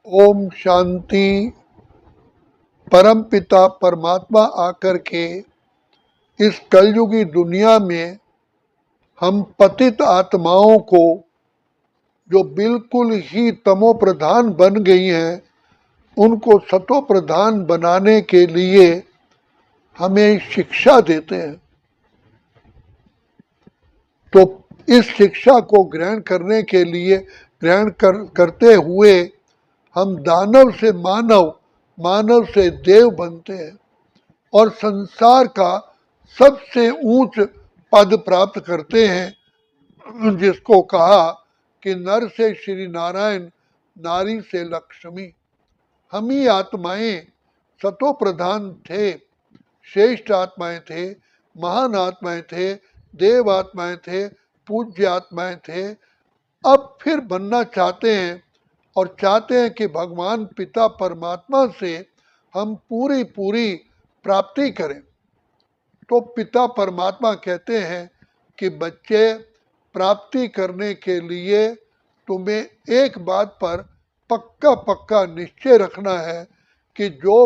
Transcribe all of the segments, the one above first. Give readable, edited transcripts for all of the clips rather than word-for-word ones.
ओम शांति। परम पिता परमात्मा आकर के इस कलयुगी दुनिया में हम पतित आत्माओं को, जो बिल्कुल ही तमो प्रधान बन गई हैं, उनको सतो प्रधान बनाने के लिए हमें शिक्षा देते हैं। तो इस शिक्षा को ग्रहण करने के लिए करते हुए हम दानव से मानव, मानव से देव बनते हैं और संसार का सबसे ऊंच पद प्राप्त करते हैं, जिसको कहा कि नर से श्री नारायण, नारी से लक्ष्मी। हम ही आत्माएं सतो प्रधान थे, श्रेष्ठ आत्माएं थे, महान आत्माएं थे, देव आत्माएं थे, पूज्य आत्माएं थे। अब फिर बनना चाहते हैं और चाहते हैं कि भगवान पिता परमात्मा से हम पूरी पूरी प्राप्ति करें। तो पिता परमात्मा कहते हैं कि बच्चे, प्राप्ति करने के लिए तुम्हें एक बात पर पक्का पक्का निश्चय रखना है कि जो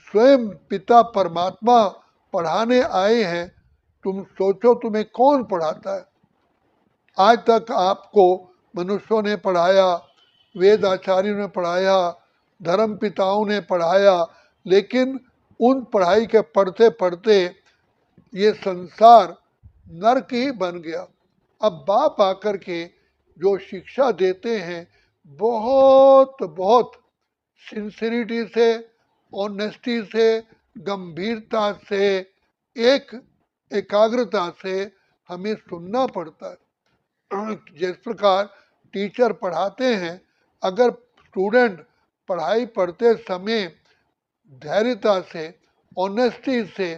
स्वयं पिता परमात्मा पढ़ाने आए हैं, तुम सोचो तुम्हें कौन पढ़ाता है। आज तक आपको मनुष्यों ने पढ़ाया, वेद आचार्यों ने पढ़ाया, धर्म पिताओं ने पढ़ाया, लेकिन उन पढ़ाई के पढ़ते पढ़ते ये संसार नरक ही बन गया। अब बाप आकर के जो शिक्षा देते हैं, बहुत बहुत सिंसिरिटी से, ऑनेस्टी से, गंभीरता से, एक एकाग्रता से हमें सुनना पड़ता है। जिस प्रकार टीचर पढ़ाते हैं, अगर स्टूडेंट पढ़ाई पढ़ते समय धैर्यता से, ऑनेस्टी से,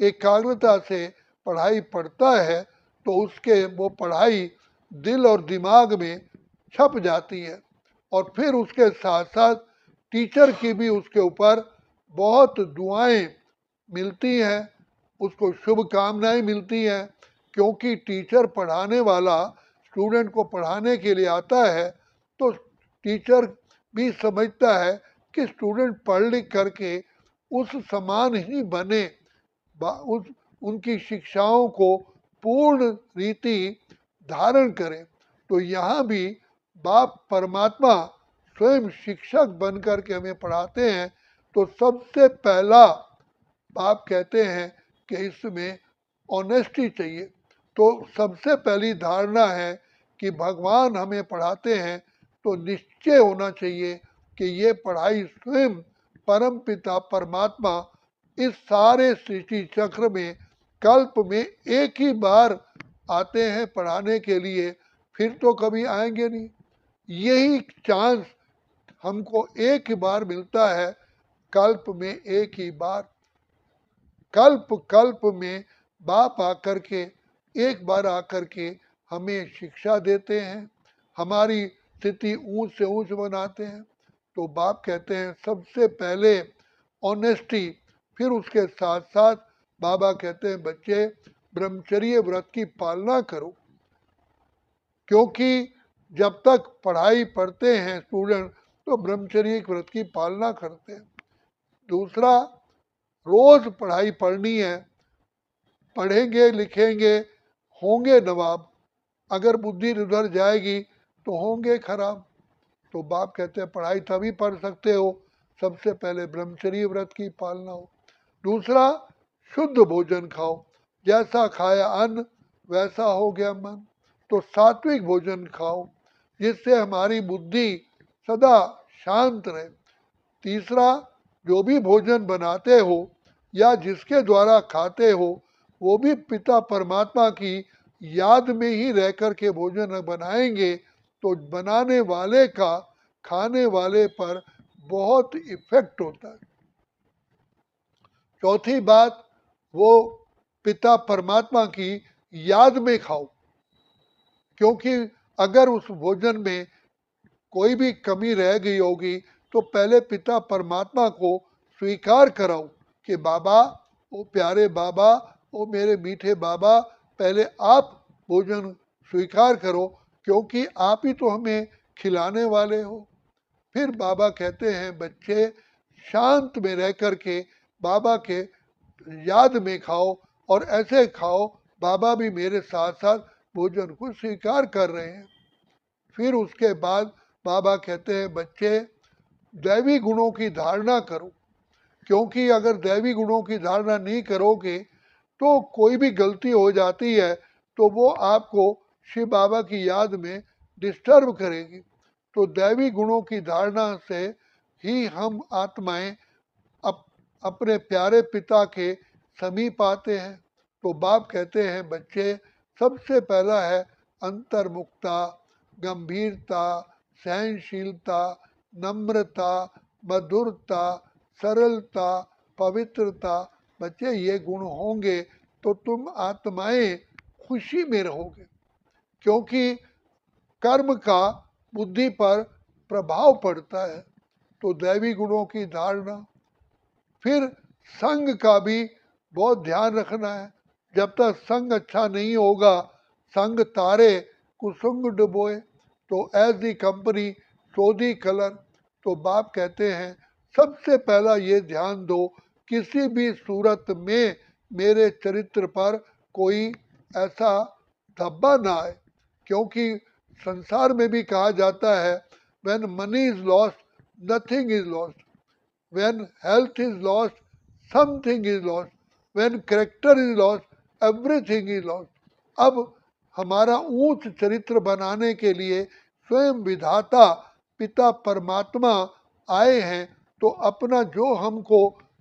एकाग्रता से पढ़ाई पढ़ता है, तो उसके वो पढ़ाई दिल और दिमाग में छप जाती है। और फिर उसके साथ साथ टीचर की भी उसके ऊपर बहुत दुआएं मिलती हैं, उसको शुभकामनाएं मिलती हैं, क्योंकि टीचर पढ़ाने वाला स्टूडेंट को पढ़ाने के लिए आता है, तो टीचर भी समझता है कि स्टूडेंट पढ़ लिख करके उस समान ही बने, उनकी शिक्षाओं को पूर्ण रीति धारण करें। तो यहाँ भी बाप परमात्मा स्वयं शिक्षक बन करके हमें पढ़ाते हैं। तो सबसे पहला बाप कहते हैं कि इसमें ऑनेस्टी चाहिए। तो सबसे पहली धारणा है कि भगवान हमें पढ़ाते हैं, तो निश्चय होना चाहिए कि ये पढ़ाई स्वयं परम पिता परमात्मा इस सारे सृष्टि चक्र में कल्प में एक ही बार आते हैं पढ़ाने के लिए, फिर तो कभी आएंगे नहीं। यही चांस हमको एक ही बार मिलता है, कल्प में एक ही बार। कल्प कल्प में बाप आकर के एक बार आकर के हमें शिक्षा देते हैं, हमारी स्थिति ऊंच से ऊंच बनाते हैं। तो बाप कहते हैं सबसे पहले ऑनेस्टी, फिर उसके साथ साथ बाबा कहते हैं बच्चे ब्रह्मचर्य व्रत की पालना करो, क्योंकि जब तक पढ़ाई पढ़ते हैं स्टूडेंट, तो ब्रह्मचर्य व्रत की पालना करते हैं। दूसरा, रोज पढ़ाई पढ़नी है, पढ़ेंगे लिखेंगे होंगे नवाब, अगर बुद्धि उधर जाएगी तो होंगे खराब। तो बाप कहते हैं पढ़ाई तभी पढ़ सकते हो, सबसे पहले ब्रह्मचर्य व्रत की पालना हो। दूसरा, शुद्ध भोजन खाओ, जैसा खाया अन्न वैसा हो गया मन। तो सात्विक भोजन खाओ, जिससे हमारी बुद्धि सदा शांत रहे। तीसरा, जो भी भोजन बनाते हो या जिसके द्वारा खाते हो, वो भी पिता परमात्मा की याद में ही रह कर के भोजन बनाएंगे, तो बनाने वाले का खाने वाले पर बहुत इफेक्ट होता है। चौथी बात, वो पिता परमात्मा की याद में खाओ, क्योंकि अगर उस भोजन में कोई भी कमी रह गई होगी, तो पहले पिता परमात्मा को स्वीकार कराओ कि बाबा, ओ प्यारे बाबा, ओ मेरे मीठे बाबा, पहले आप भोजन स्वीकार करो, क्योंकि आप ही तो हमें खिलाने वाले हो। फिर बाबा कहते हैं बच्चे शांत में रह कर के बाबा के याद में खाओ और ऐसे खाओ बाबा भी मेरे साथ साथ भोजन को स्वीकार कर रहे हैं। फिर उसके बाद बाबा कहते हैं बच्चे दैवी गुणों की धारणा करो, क्योंकि अगर दैवी गुणों की धारणा नहीं करोगे तो कोई भी गलती हो जाती है तो वो आपको शिव बाबा की याद में डिस्टर्ब करेगी। तो दैवी गुणों की धारणा से ही हम आत्माएं अपने प्यारे पिता के समीप आते हैं। तो बाप कहते हैं बच्चे सबसे पहला है अंतर्मुखता, गंभीरता, सहनशीलता, नम्रता, मधुरता, सरलता, पवित्रता। बच्चे ये गुण होंगे तो तुम आत्माएं खुशी में रहोगे, क्योंकि कर्म का बुद्धि पर प्रभाव पड़ता है। तो दैवी गुणों की धारणा। फिर संग का भी बहुत ध्यान रखना है। जब तक संग अच्छा नहीं होगा, संग तारे कुसुंग डुबोए, तो as the company so the colour. तो बाप कहते हैं सबसे पहला ये ध्यान दो किसी भी सूरत में मेरे चरित्र पर कोई ऐसा धब्बा ना आए, क्योंकि संसार में भी कहा जाता है when money is lost nothing is lost, when health is lost, something is lost, when character is lost, everything is lost। अब हमारा ऊंच चरित्र बनाने के लिए स्वयं विधाता पिता परमात्मा आए हैं। तो अपना जो हमको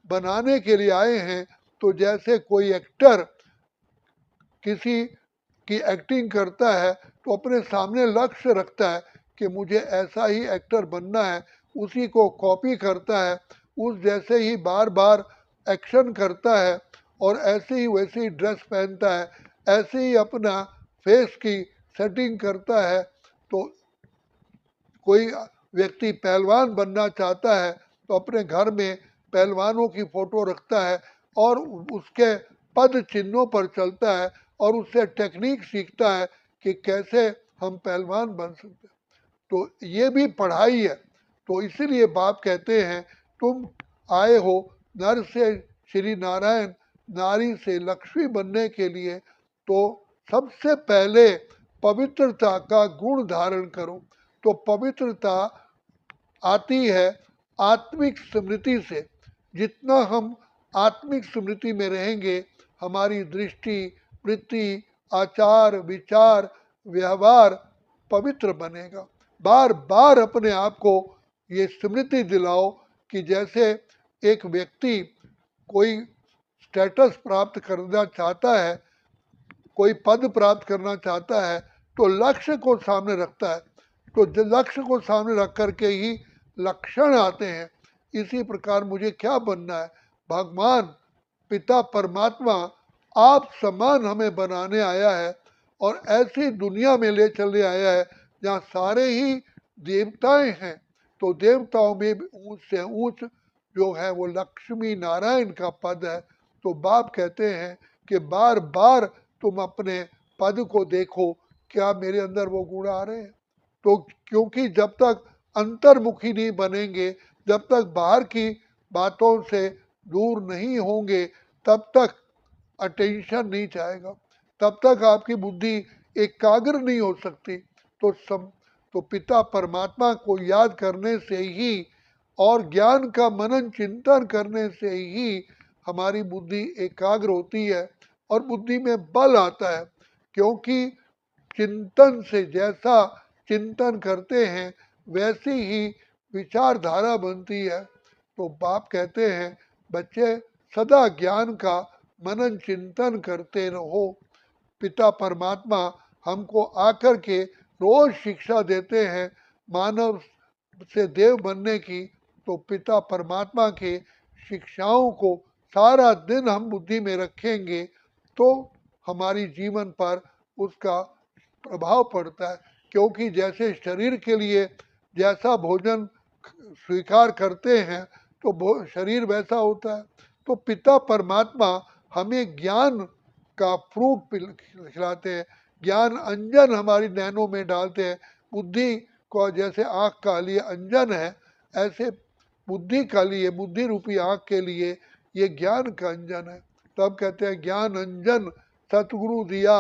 बनाने के लिए आए हैं, तो जैसे कोई एक्टर किसी की एक्टिंग करता है तो अपने सामने लक्ष्य रखता है कि मुझे ऐसा ही एक्टर बनना है, उसी को कॉपी करता है, उस जैसे ही बार बार एक्शन करता है और ऐसे ही वैसे ही ड्रेस पहनता है, ऐसे ही अपना फेस की सेटिंग करता है। तो कोई व्यक्ति पहलवान बनना चाहता है तो अपने घर में पहलवानों की फोटो रखता है और उसके पद चिन्हों पर चलता है और उससे टेक्निक सीखता है कि कैसे हम पहलवान बन सकते हैं। तो ये भी पढ़ाई है। तो इसीलिए बाप कहते हैं तुम आए हो नर से श्री नारायण, नारी से लक्ष्मी बनने के लिए, तो सबसे पहले पवित्रता का गुण धारण करो। तो पवित्रता आती है आत्मिक स्मृति से। जितना हम आत्मिक स्मृति में रहेंगे, हमारी दृष्टि, वृत्ति, आचार, विचार, व्यवहार पवित्र बनेगा। बार बार अपने आप को ये स्मृति दिलाओ कि जैसे एक व्यक्ति कोई स्टेटस प्राप्त करना चाहता है, कोई पद प्राप्त करना चाहता है, तो लक्ष्य को सामने रखता है। तो लक्ष्य को सामने रख करके ही लक्षण आते हैं। इसी प्रकार मुझे क्या बनना है, भगवान पिता परमात्मा आप समान हमें बनाने आया है और ऐसी दुनिया में ले चले आया है जहाँ सारे ही देवताएं हैं। तो देवताओं में ऊंच से ऊंच जो है वो लक्ष्मी नारायण का पद है। तो बाप कहते हैं कि बार बार तुम अपने पद को देखो, क्या मेरे अंदर वो गुण आ रहे हैं। तो क्योंकि जब तक अंतर्मुखी नहीं बनेंगे, जब तक बाहर की बातों से दूर नहीं होंगे, तब तक अटेंशन नहीं जाएगा, तब तक आपकी बुद्धि एकाग्र नहीं हो सकती। तो पिता परमात्मा को याद करने से ही और ज्ञान का मनन चिंतन करने से ही हमारी बुद्धि एकाग्र होती है और बुद्धि में बल आता है। क्योंकि चिंतन से जैसा चिंतन करते हैं वैसी ही विचारधारा बनती है। तो बाप कहते हैं बच्चे सदा ज्ञान का मनन चिंतन करते रहो। पिता परमात्मा हमको आकर के रोज शिक्षा देते हैं मानव से देव बनने की। तो पिता परमात्मा के शिक्षाओं को सारा दिन हम बुद्धि में रखेंगे तो हमारी जीवन पर उसका प्रभाव पड़ता है। क्योंकि जैसे शरीर के लिए जैसा भोजन स्वीकार करते हैं तो शरीर वैसा होता है। तो पिता परमात्मा हमें ज्ञान का फ्रूट खिलाते हैं, ज्ञान अंजन हमारी नैनों में डालते हैं। बुद्धि को जैसे आँख का लिए अंजन है, ऐसे बुद्धि का लिए, बुद्धि रूपी आँख के लिए ये ज्ञान का अंजन है। तब कहते हैं ज्ञान अंजन सतगुरु दिया,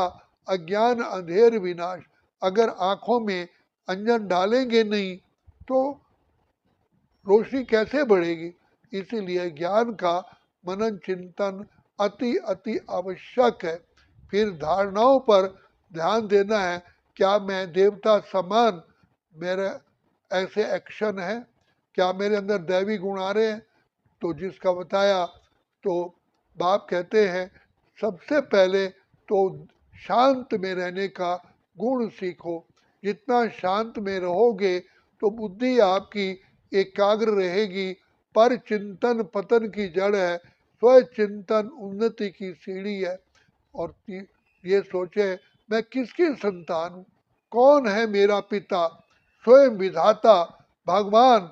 अज्ञान अंधेर विनाश। अगर आंखों में अंजन डालेंगे नहीं तो रोशनी कैसे बढ़ेगी। इसीलिए ज्ञान का मनन चिंतन अति अति आवश्यक है। फिर धारणाओं पर ध्यान देना है, क्या मैं देवता समान मेरे ऐसे एक्शन है, क्या मेरे अंदर दैवी गुण आ रहे हैं। तो जिसका बताया, तो बाप कहते हैं सबसे पहले तो शांत में रहने का गुण सीखो। जितना शांत में रहोगे तो बुद्धि आपकी एकाग्र रहेगी। पर चिंतन पतन की जड़ है, स्व चिंतन उन्नति की सीढ़ी है। और ये सोचे मैं किसकी संतान हूँ, कौन है मेरा पिता, स्वयं विधाता भगवान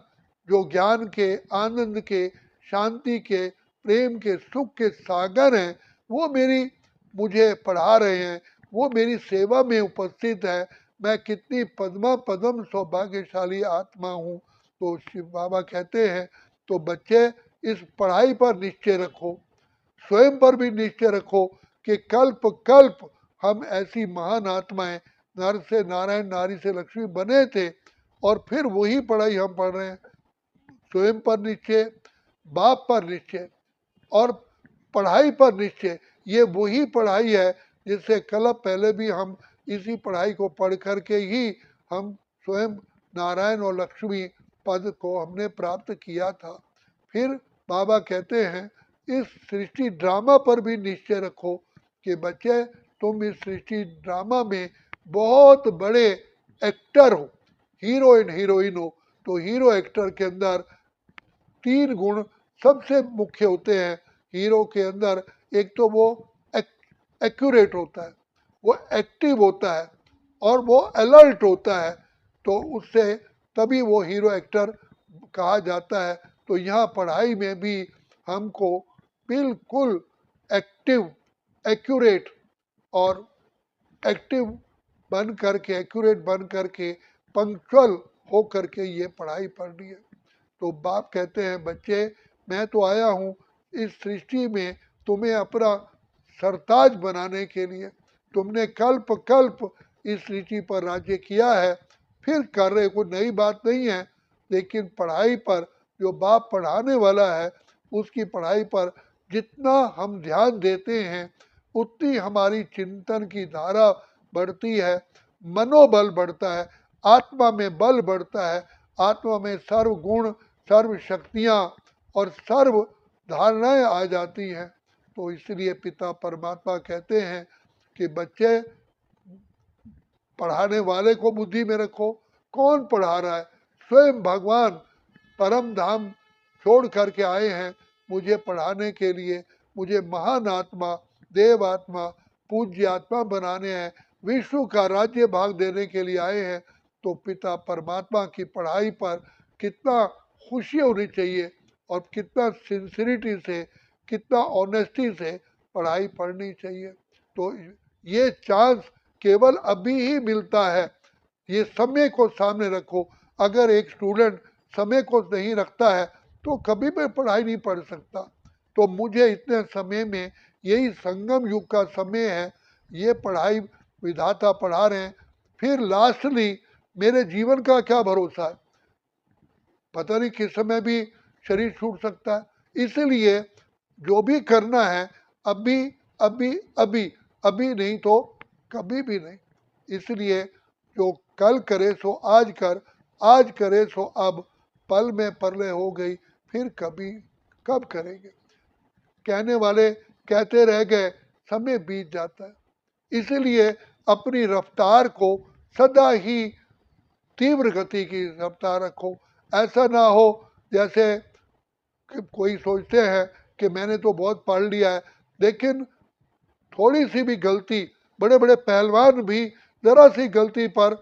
जो ज्ञान के, आनंद के, शांति के, प्रेम के, सुख के सागर हैं, वो मेरी मुझे पढ़ा रहे हैं, वो मेरी सेवा में उपस्थित है। मैं कितनी पद्मा पद्म सौभाग्यशाली आत्मा हूँ। तो शिव बाबा कहते हैं तो बच्चे इस पढ़ाई पर निश्चय रखो, स्वयं पर भी निश्चय रखो कि कल्प कल्प हम ऐसी महान आत्माएं नर से नारायण, नारी से लक्ष्मी बने थे, और फिर वही पढ़ाई हम पढ़ रहे हैं। स्वयं पर निश्चय, बाप पर निश्चय और पढ़ाई पर निश्चय। ये वही पढ़ाई है जिससे कल पहले भी हम इसी पढ़ाई को पढ़ करके ही हम स्वयं नारायण और लक्ष्मी पद को हमने प्राप्त किया था। फिर बाबा कहते हैं इस सृष्टि ड्रामा पर भी निश्चय रखो कि बच्चे तुम इस सृष्टि ड्रामा में बहुत बड़े एक्टर हो, हीरो एंड हीरोइन हो। तो हीरो एक्टर के अंदर 3 गुण सबसे मुख्य होते हैं। हीरो के अंदर एक तो वो एक्यूरेट होता है, वो एक्टिव होता है और वो अलर्ट होता है, तो उससे तभी वो हीरो एक्टर कहा जाता है। तो यहाँ पढ़ाई में भी हमको बिल्कुल एक्टिव, एक्यूरेट और एक्टिव बन करके, एक्यूरेट बन करके, पंक्चुअल हो करके ये पढ़ाई पढ़नी है। तो बाप कहते हैं बच्चे मैं तो आया हूँ इस सृष्टि में तुम्हें अपना सरताज बनाने के लिए। तुमने कल्प कल्प इस सृष्टि पर राज्य किया है, फिर कर रहे, कोई नई बात नहीं है। लेकिन पढ़ाई पर जो बाप पढ़ाने वाला है उसकी पढ़ाई पर जितना हम ध्यान देते हैं उतनी हमारी चिंतन की धारा बढ़ती है, मनोबल बढ़ता है, आत्मा में बल बढ़ता है, आत्मा में सर्व गुण, सर्व शक्तियाँ और सर्व धारणाएं आ जाती हैं। तो इसलिए पिता परमात्मा कहते हैं कि बच्चे पढ़ाने वाले को बुद्धि में रखो। कौन पढ़ा रहा है? स्वयं भगवान परम धाम छोड़ करके आए हैं मुझे पढ़ाने के लिए, मुझे महान आत्मा, देव आत्मा, पूज्य आत्मा बनाने हैं, विश्व का राज्य भाग देने के लिए आए हैं। तो पिता परमात्मा की पढ़ाई पर कितना खुशी होनी चाहिए और कितना सिंसिरिटी से, कितना ऑनेस्टी से पढ़ाई पढ़नी चाहिए। तो ये चांस केवल अभी ही मिलता है। ये समय को सामने रखो। अगर एक स्टूडेंट समय को नहीं रखता है तो कभी भी पढ़ाई नहीं पढ़ सकता। तो मुझे इतने समय में, यही संगम युग का समय है, ये पढ़ाई विधाता पढ़ा रहे हैं, फिर लास्टली मेरे जीवन का क्या भरोसा है, पता नहीं किस समय भी शरीर छूट सकता है। इसलिए जो भी करना है अभी अभी अभी, अभी नहीं तो कभी भी नहीं। इसलिए जो कल करे सो आज कर, आज करे सो अब, पल में परले हो गई फिर कभी कब करेंगे। कहने वाले कहते रह गए, समय बीत जाता है। इसलिए अपनी रफ्तार को सदा ही तीव्र गति की रफ्तार रखो। ऐसा ना हो जैसे कोई सोचते हैं कि मैंने तो बहुत पढ़ लिया है, लेकिन थोड़ी सी भी गलती, बड़े बड़े पहलवान भी जरा सी गलती पर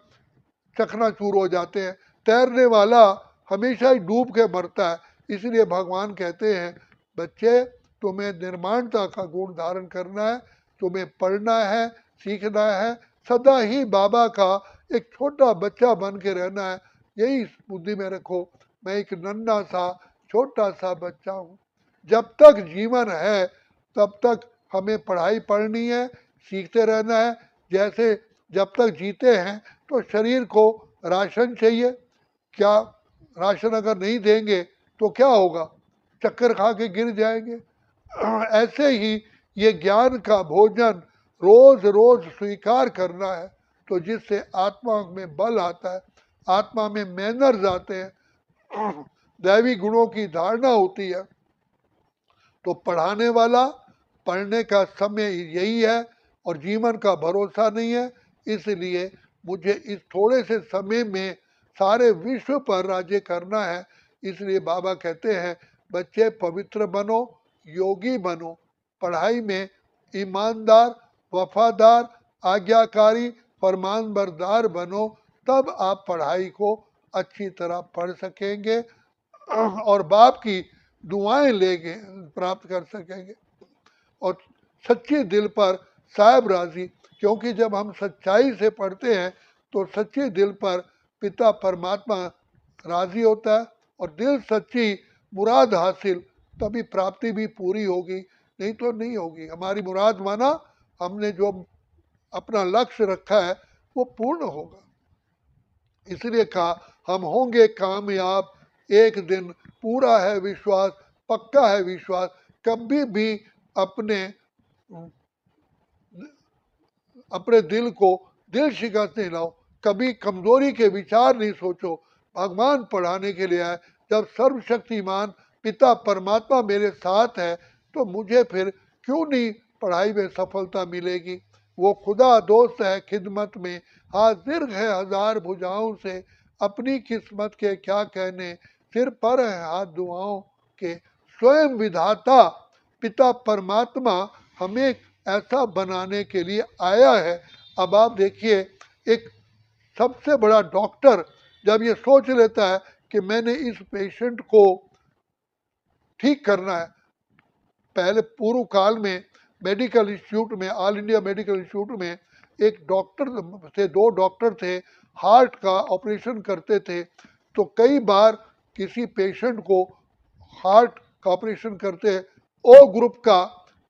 चकनाचूर हो जाते हैं। तैरने वाला हमेशा ही डूब के मरता है। इसलिए भगवान कहते हैं बच्चे तुम्हें निर्माणता का गुण धारण करना है, तुम्हें पढ़ना है, सीखना है, सदा ही बाबा का एक छोटा बच्चा बन के रहना है। यही बुद्धि में रखो। मैं एक नन्हा सा छोटा सा बच्चा हूँ। जब तक जीवन है तब तक हमें पढ़ाई पढ़नी है, सीखते रहना है। जैसे जब तक जीते हैं तो शरीर को राशन चाहिए, क्या राशन अगर नहीं देंगे तो क्या होगा, चक्कर खा के गिर जाएंगे। ऐसे ही ये ज्ञान का भोजन रोज रोज स्वीकार करना है, तो जिससे आत्मा में बल आता है, आत्मा में मैनर्स आते हैं, दैवी गुणों की धारणा होती है। तो पढ़ाने वाला, पढ़ने का समय यही है और जीवन का भरोसा नहीं है। इसलिए मुझे इस थोड़े से समय में सारे विश्व पर राज्य करना है। इसलिए बाबा कहते हैं बच्चे पवित्र बनो, योगी बनो, पढ़ाई में ईमानदार, वफादार, आज्ञाकारी, फरमानबरदार बनो, तब आप पढ़ाई को अच्छी तरह पढ़ सकेंगे और बाप की दुआएं लेंगे, प्राप्त कर सकेंगे। और सच्चे दिल पर साहिब राजी, क्योंकि जब हम सच्चाई से पढ़ते हैं तो सच्चे दिल पर पिता परमात्मा राजी होता है और दिल सच्ची मुराद हासिल, तभी प्राप्ति भी पूरी होगी, नहीं तो नहीं होगी। हमारी मुराद माना हमने जो अपना लक्ष्य रखा है वो पूर्ण होगा। इसलिए कहा हम होंगे कामयाब एक दिन, पूरा है विश्वास, पक्का है विश्वास। कभी भी अपने अपने दिल को दिल शिकस्त नहीं लाओ, कभी कमजोरी के विचार नहीं सोचो। भगवान पढ़ाने के लिए आए, जब सर्वशक्तिमान पिता परमात्मा मेरे साथ है तो मुझे फिर क्यों नहीं पढ़ाई में सफलता मिलेगी। वो खुदा दोस्त है खिदमत में, हाजिर है हजार भुजाओं से, अपनी किस्मत के क्या कहने, सिर पर है हाथ दुआओं के। स्वयं विधाता पिता परमात्मा हमें ऐसा बनाने के लिए आया है। अब आप देखिए, एक सबसे बड़ा डॉक्टर जब ये सोच लेता है कि मैंने इस पेशेंट को ठीक करना है, पहले पूर्व काल में मेडिकल इंस्टीट्यूट में, ऑल इंडिया मेडिकल इंस्टीट्यूट में एक डॉक्टर थे, दो डॉक्टर थे, हार्ट का ऑपरेशन करते थे। तो कई बार किसी पेशेंट को हार्ट का ऑपरेशन करते ओ ग्रुप का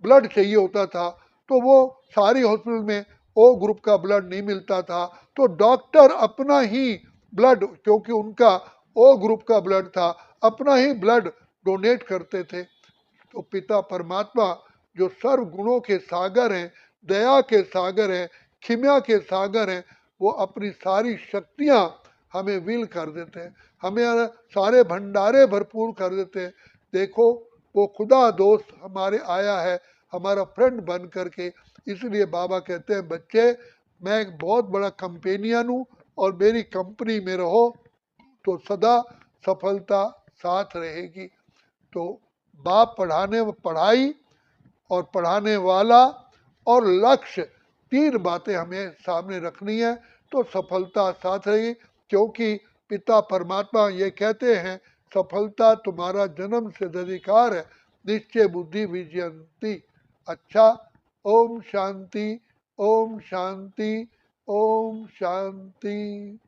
ब्लड चाहिए होता था, तो वो सारी हॉस्पिटल में ओ ग्रुप का ब्लड नहीं मिलता था, तो डॉक्टर अपना ही ब्लड, क्योंकि उनका ओ ग्रुप का ब्लड था, अपना ही ब्लड डोनेट करते थे। तो पिता परमात्मा जो सर्व गुणों के सागर हैं, दया के सागर हैं, खिम्या के सागर हैं, वो अपनी सारी शक्तियाँ हमें विल कर देते हैं, हमें सारे भंडारे भरपूर कर देते हैं। देखो वो खुदा दोस्त हमारे आया है, हमारा फ्रेंड बन करके। इसलिए बाबा कहते हैं बच्चे, मैं एक बहुत बड़ा कंपेनियन हूँ और मेरी कंपनी में रहो तो सदा सफलता साथ रहेगी। तो बाप पढ़ाने, पढ़ाई और पढ़ाने वाला और लक्ष्य, तीन बातें हमें सामने रखनी है तो सफलता साथ रहेगी। क्योंकि पिता परमात्मा ये कहते हैं सफलता तुम्हारा जन्म सिद्ध अधिकार है, निश्चय बुद्धि विजयंती। अच्छा, ओम शांति, ओम शांति, ओम शांति।